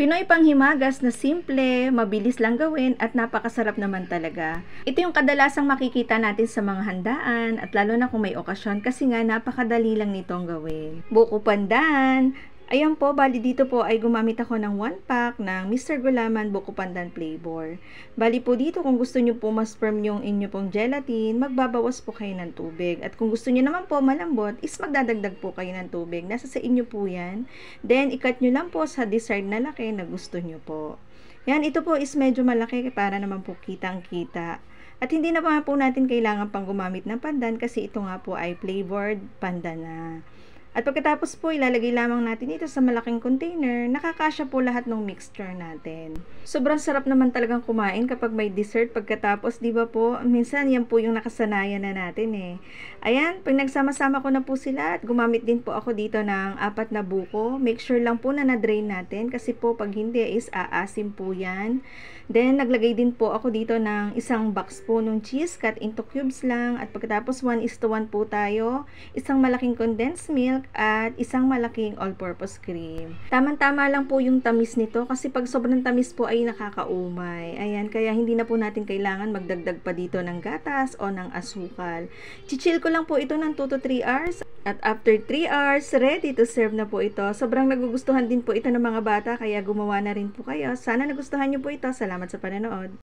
Pinoy panghimagas na simple, mabilis lang gawin at napakasarap naman talaga. Ito yung kadalasang makikita natin sa mga handaan at lalo na kung may okasyon kasi nga napakadali lang nitong gawin. Buko pandan. Ayan po, bali dito po ay gumamit ako ng 1 pack ng Mr. Gulaman Buko Pandan Flavor. Bali po dito kung gusto nyo po mas firm yung inyo pong gelatin, magbabawas po kayo ng tubig. At kung gusto nyo naman po malambot, is magdadagdag po kayo ng tubig. Nasa sa inyo po yan. Then, ikat nyo lang po sa desired na laki na gusto nyo po. Yan, ito po is medyo malaki para naman po kitang-kita. At hindi na po natin kailangan pang gumamit ng pandan kasi ito nga po ay flavored pandan na. At pagkatapos po, ilalagay lamang natin ito sa malaking container, nakakasya po lahat ng mixture natin. Sobrang sarap naman talagang kumain kapag may dessert pagkatapos, di ba po? Minsan yan po yung nakasanayan na natin eh. Ayan, pag nagsama-sama ko na po sila at gumamit din po ako dito ng 4 na buko, make sure lang po na na-drain natin kasi po pag hindi is aasim po yan. Then, naglagay din po ako dito ng isang box po ng cheese cut into cubes lang at pagkatapos 1:1 po tayo, isang malaking condensed milk at isang malaking all-purpose cream. Tamang-tama lang po yung tamis nito kasi pag sobrang tamis po ay nakakaumay. Ayan, kaya hindi na po natin kailangan magdagdag pa dito ng gatas o ng asukal. Chichill ko lang po ito ng 2 to 3 hours at after 3 hours, ready to serve na po ito. Sobrang nagugustuhan din po ito ng mga bata kaya gumawa na rin po kayo. Sana nagustuhan niyo po ito. Salamat sa panonood.